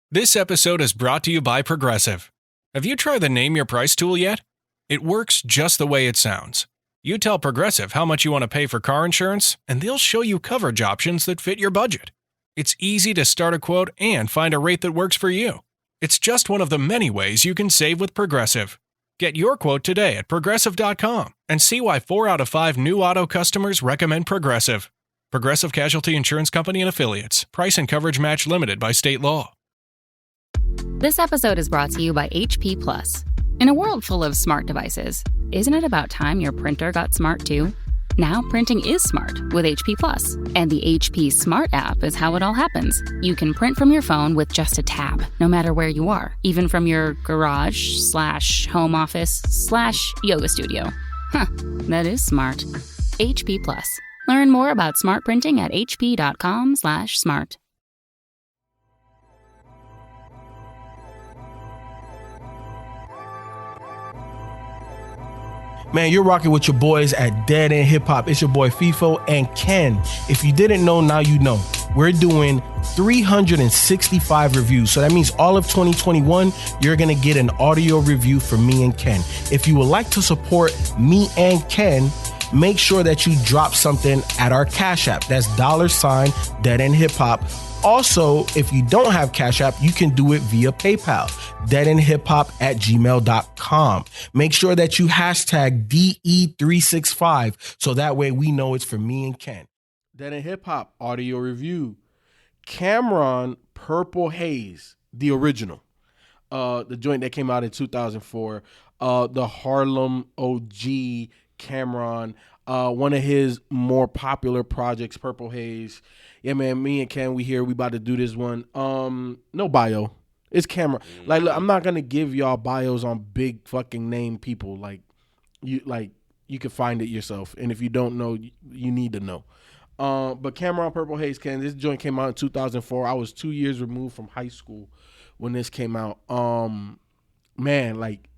This episode is brought to you by Progressive. Have you tried the Name Your Price tool yet? It works just the way it sounds. You tell Progressive how much you want to pay for car insurance, and they'll show you coverage options that fit your budget. It's easy to start a quote and find a rate that works for you. It's just one of the many ways you can save with Progressive. Get your quote today at Progressive.com and see why 4 out of 5 new auto customers recommend Progressive. Progressive Casualty Insurance Company and Affiliates. Price and coverage match limited by state law. This episode is brought to you by HP Plus. In a world full of smart devices, isn't it about time your printer got smart too? Now printing is smart with HP Plus, and the HP Smart app is how it all happens. You can print from your phone with just a tap, no matter where you are, even from your garage/home office/yoga studio. Huh, that is smart. HP Plus. Learn more about smart printing at hp.com/smart. Man, you're rocking with your boys at Dead End Hip Hop. It's your boy FIFO and Ken. If you didn't know, now you know. We're doing 365 reviews. So that means all of 2021, you're going to get an audio review from me and Ken. If you would like to support me and Ken, make sure that you drop something at our Cash App. That's $ Dead End Hip Hop. Also, if you don't have Cash App, you can do it via PayPal, deadendhiphop@gmail.com. Make sure that you hashtag DE365 so that way we know it's for me and Ken. Dead End Hip Hop audio review. Cameron Purple Haze, the original. The joint that came out in 2004. The Harlem OG Cameron. One of his more popular projects, Purple Haze. Yeah, man, me and Ken, we about to do this one. No bio. It's Cameron. Like, look, I'm not gonna give y'all bios on big fucking name people. You can find it yourself. And if you don't know, you need to know. But Cameron Purple Haze, Ken, this joint came out in 2004. I was 2 years removed from high school when this came out. Man, like,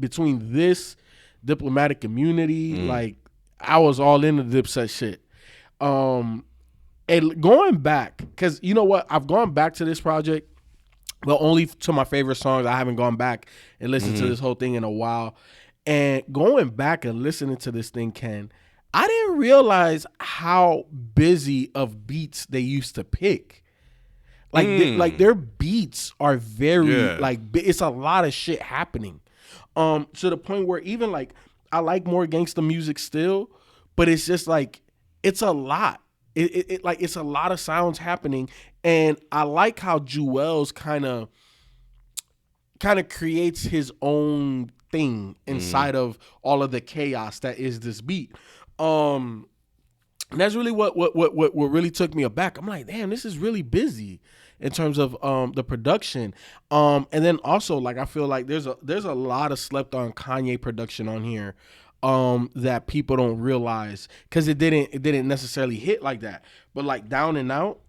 between this, Diplomatic Immunity, I was all into Dipset shit. And going back, because you know what? I've gone back to this project, but only to my favorite songs. I haven't gone back and listened to this whole thing in a while. And going back and listening to this thing, Ken, I didn't realize how busy of beats they used to pick. Their beats are very, it's a lot of shit happening. To the point where even, I like more gangsta music still, but it's just, it's a lot. It's a lot of sounds happening, and I like how Jewels kind of creates his own thing inside of all of the chaos that is this beat. And that's really what really took me aback. I'm like, damn, this is really busy in terms of the production. And then also, I feel like there's a lot of slept on Kanye production on here. That people don't realize because it didn't necessarily hit like that, but Down and Out,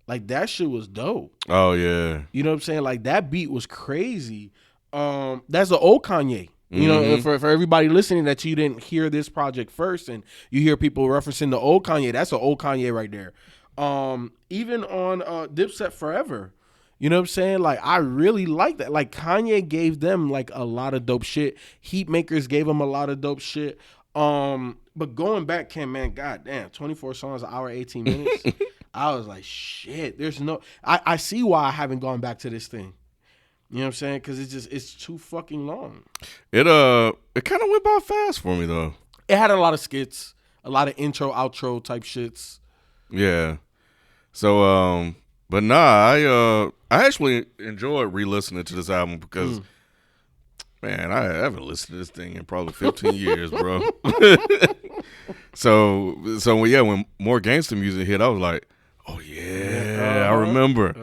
that shit was dope. Oh yeah, you know what I'm saying? That beat was crazy. That's the old Kanye. You know, for everybody listening that you didn't hear this project first, and you hear people referencing the old Kanye, that's the old Kanye right there. Even on Dipset Forever. You know what I'm saying? I really like that. Kanye gave them a lot of dope shit. Heatmakers gave them a lot of dope shit. But going back, Ken, man, goddamn, 24 songs, an hour, 18 minutes. I was like, shit. There's no. I see why I haven't gone back to this thing. You know what I'm saying? Because it's too fucking long. It kind of went by fast for me though. It had a lot of skits, a lot of intro, outro type shits. Yeah. So but nah, I actually enjoyed re-listening to this album because, man, I haven't listened to this thing in probably 15 years, bro. So when more gangster music hit, I was like, oh yeah, I remember.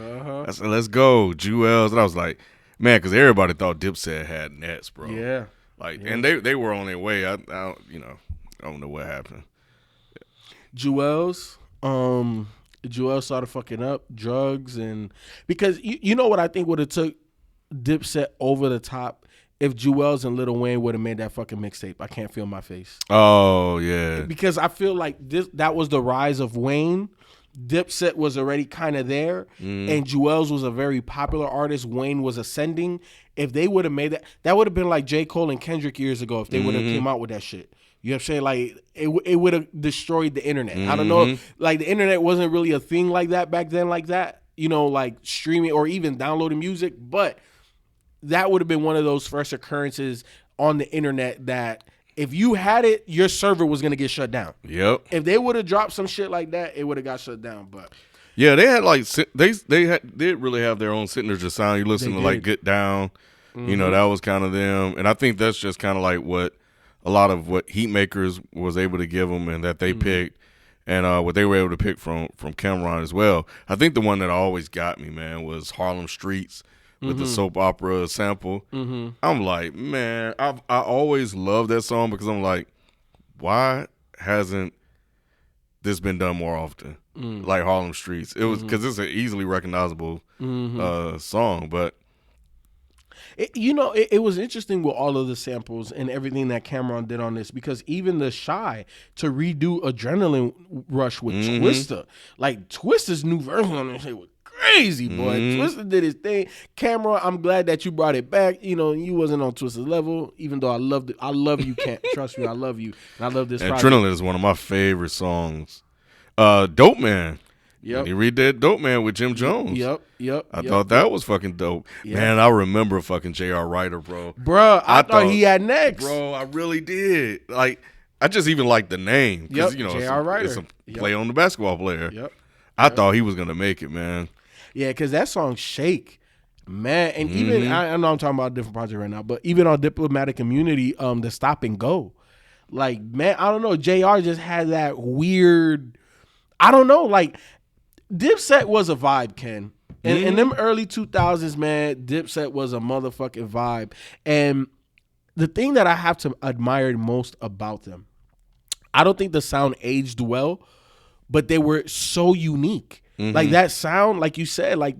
I said, let's go, Jewels, and I was like, man, because everybody thought Dipset had Nets, bro. Yeah, and they were on their way. I don't know what happened. Jewels started fucking up, drugs, and because you know what I think would have took Dipset over the top if Jewels and Lil Wayne would have made that fucking mixtape. I Can't Feel My Face. Oh yeah, because I feel like that was the rise of Wayne. Dipset was already kind of there, and Jewels was a very popular artist. Wayne was ascending. If they would have made that would have been like J. Cole and Kendrick years ago. If they would have came out with that shit, you know what I'm saying? Like it would have destroyed the internet. I don't know, like the internet wasn't really a thing like that back then, like that. You know, like streaming or even downloading music, but that would have been one of those first occurrences on the internet that if you had it, your server was gonna get shut down. Yep. If they would have dropped some shit like that, it would have got shut down. But yeah, they had like they did really have their own signature sound. You listen to like Get Down, you know, that was kind of them, and I think that's just kind of like what a lot of what Heatmakers was able to give them, and that they picked, and what they were able to pick from Cameron as well. I think the one that always got me, man, was Harlem Streets. With the soap opera sample. I'm like, man, I always loved that song because I'm like, why hasn't this been done more often? Like Harlem Streets. It was because it's an easily recognizable song, but it was interesting with all of the samples and everything that Cameron did on this, because even the Shy to redo Adrenaline Rush with Twista, like Twista's new version on this shit was crazy, boy. Twista did his thing. Cameron, I'm glad that you brought it back. You know, you wasn't on Twista's level, even though I loved it. I love you, Can't trust me. I love you, and I love this. And project. Adrenaline is one of my favorite songs. Dope Man. Yep. You read that Dope Man with Jim Jones. Yep. I thought that was fucking dope. Yep. Man, I remember fucking J.R. Ryder, bro. Bruh, I thought he had next. Bro, I really did. Like, I just even like the name. Because, you know, J.R. Ryder. It's a play on the basketball player. Yep. I thought he was going to make it, man. Yeah, because that song Shake, man. And even, I know I'm talking about a different project right now, but even on Diplomatic Immunity, the Stop and Go. Like, man, I don't know. JR just had that weird, I don't know, like, Dipset was a vibe, Ken. And in them early 2000s, man, Dipset was a motherfucking vibe. And the thing that I have to admire most about them, I don't think the sound aged well, but they were so unique. Like that sound, like you said, like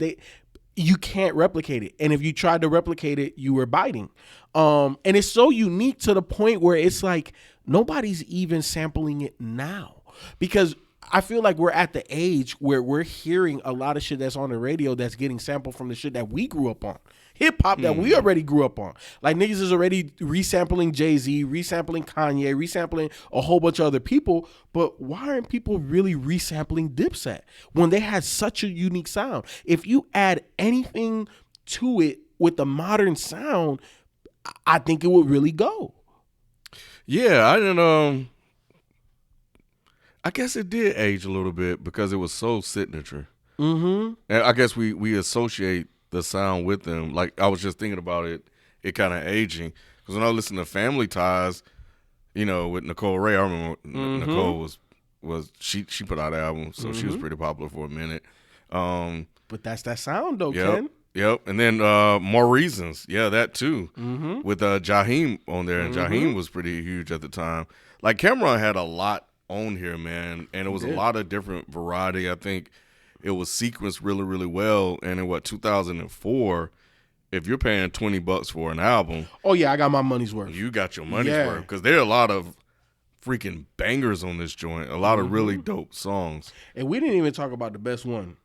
you can't replicate it. And if you tried to replicate it, you were biting. And it's so unique to the point where it's like nobody's even sampling it now, because I feel like we're at the age where we're hearing a lot of shit that's on the radio that's getting sampled from the shit that we grew up on. Hip hop that we already grew up on. Like niggas is already resampling Jay-Z, resampling Kanye, resampling a whole bunch of other people. But why aren't people really resampling Dipset when they had such a unique sound? If you add anything to it with the modern sound, I think it would really go. Yeah, I didn't I guess it did age a little bit because it was so signature. And I guess we associate the sound with them. Like I was just thinking about it kind of aging, because when I listened to Family Ties, you know, with Nicole Ray, I remember Nicole was she put out an album, so she was pretty popular for a minute. But that's that sound though, Ken. Yep. And then More Reasons, that too, with Jaheim on there, and Jaheim was pretty huge at the time. Like Cameron had a lot on here, man, and it was a lot of different variety. I think it was sequenced really, really well. And in 2004, if you're paying $20 for an album, oh yeah, I got my money's worth. You got your money's worth, because there are a lot of freaking bangers on this joint, a lot of really dope songs. And we didn't even talk about the best one.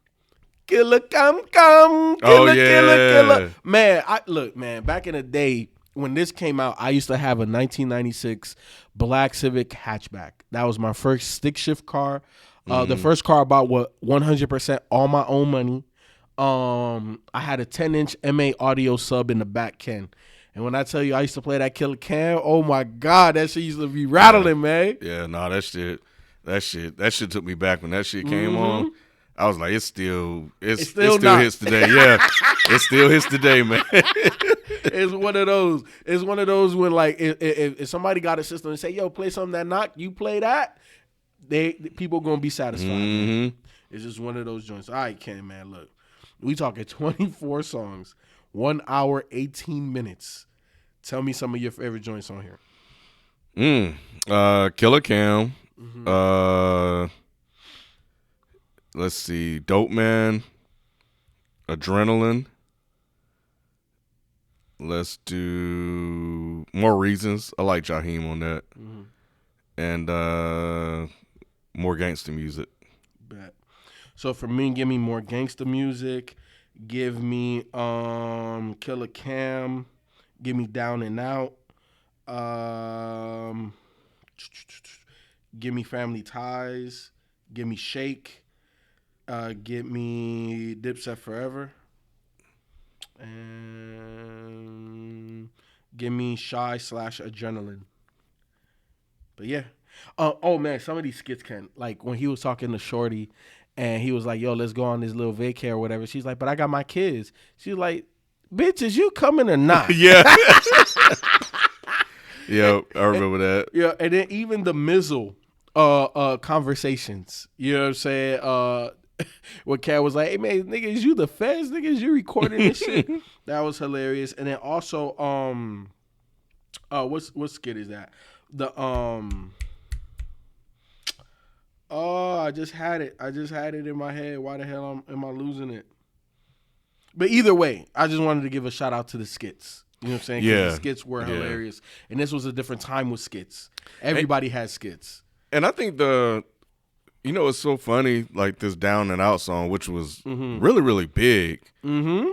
Killer come, killer. Man, look, back in the day when this came out, I used to have a 1996 black Civic hatchback. That was my first stick shift car. The first car I bought was 100% all my own money. I had a 10-inch MA audio sub in the back, Ken. And when I tell you I used to play that Killer Cam, oh my God, that shit used to be rattling, man. Yeah, no, that shit took me back when that shit came on. I was like, it still hits today. Yeah, it still hits today, man. It's one of those. It's one of those when like if somebody got a system and say, "Yo, play something that knock," you play that, people gonna be satisfied. Man. It's just one of those joints. All right, Ken, man, look, we talking 24 songs, 1 hour 18 minutes. Tell me some of your favorite joints on here. Killer Cam. Let's see, Dope Man, Adrenaline. Let's do More Reasons. I like Jaheim on that. And more gangster music. Bet. So for me, give me more gangster music. Give me Killer Cam. Give me Down and Out. Give me Family Ties. Give me Shake. Give me Dipset Forever. And give me Shy / Adrenaline. But yeah. Oh man, some of these skits can, like when he was talking to Shorty and he was like, yo, let's go on this little vacay or whatever. She's like, but I got my kids. She's like, bitch, is you coming or not? Yeah. Yeah, I remember that. Yeah, and then even the Mizzle conversations. You know what I'm saying? When Cat was like, hey man, nigga, is you the feds? Nigga, is you recording this shit? That was hilarious. And then also, what skit is that? The I just had it in my head. Why the hell am I losing it? But either way, I just wanted to give a shout out to the skits. You know what I'm saying? 'Cause the skits were hilarious. And this was a different time with skits. Everybody had skits. And I think it's so funny, like this Down and Out song, which was really, really big. Mm-hmm.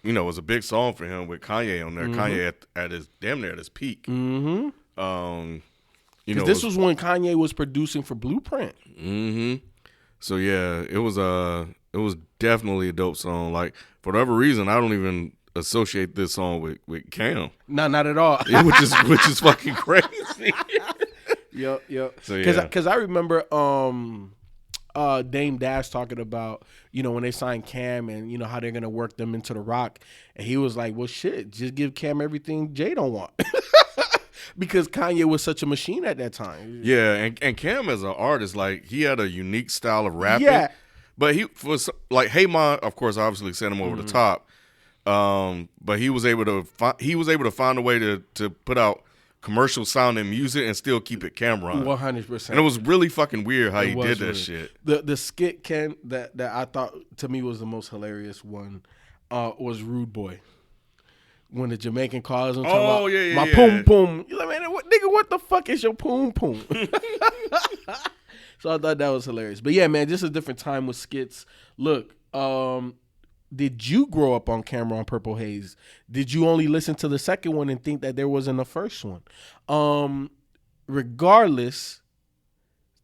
It was a big song for him with Kanye on there. Mm-hmm. Kanye at his damn near at his peak. Mm-hmm. Because this was when Kanye was producing for Blueprint. Mm-hmm. So yeah, it was definitely a dope song. Like for whatever reason, I don't even associate this song with Cam. No, not at all. which is fucking crazy. Yep. So yeah, because I remember Dame Dash talking about when they signed Cam and how they're gonna work them into the Rock, and he was like, well shit, just give Cam everything Jay don't want. Because Kanye was such a machine at that time. Yeah, and Cam as an artist, like he had a unique style of rapping. Yeah. But he was like, Hey Ma, of course, obviously sent him over the top. But he was able to find a way to put out commercial sounding music and still keep it Cameron. 100%. And it was really fucking weird how he did that shit. The skit that I thought to me was the most hilarious one was Rude Boy. When the Jamaican calls him, my poom poom. You're like, man, what the fuck is your poom poom? So I thought that was hilarious. But yeah, man, just a different time with skits. Look, did you grow up on Cameron Purple Haze? Did you only listen to the second one and think that there wasn't a first one? Regardless,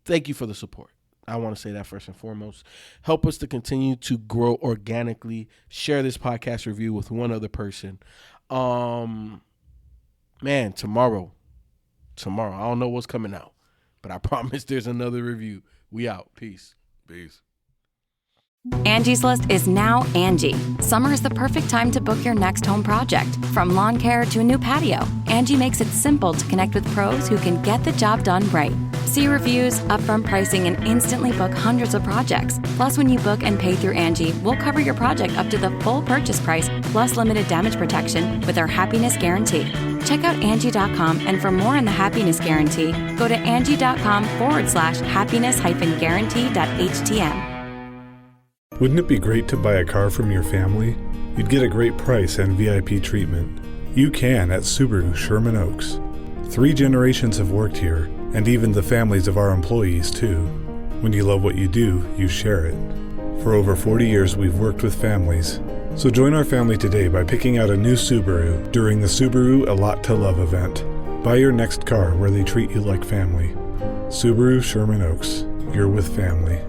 thank you for the support. I want to say that first and foremost. Help us to continue to grow organically. Share this podcast review with one other person. Man, tomorrow, I don't know what's coming out, but I promise there's another review. We out. Peace. Angie's List is now Angie. Summer is the perfect time to book your next home project. From lawn care to a new patio, Angie makes it simple to connect with pros who can get the job done right. See reviews, upfront pricing, and instantly book hundreds of projects. Plus, when you book and pay through Angie, we'll cover your project up to the full purchase price, plus limited damage protection with our Happiness Guarantee. Check out Angie.com, and for more on the Happiness Guarantee, go to Angie.com/happiness-guarantee.htm. Wouldn't it be great to buy a car from your family? You'd get a great price and VIP treatment. You can at Subaru Sherman Oaks. 3 generations have worked here, and even the families of our employees too. When you love what you do, you share it. For over 40 years, we've worked with families. So join our family today by picking out a new Subaru during the Subaru A Lot to Love event. Buy your next car where they treat you like family. Subaru Sherman Oaks. You're with family.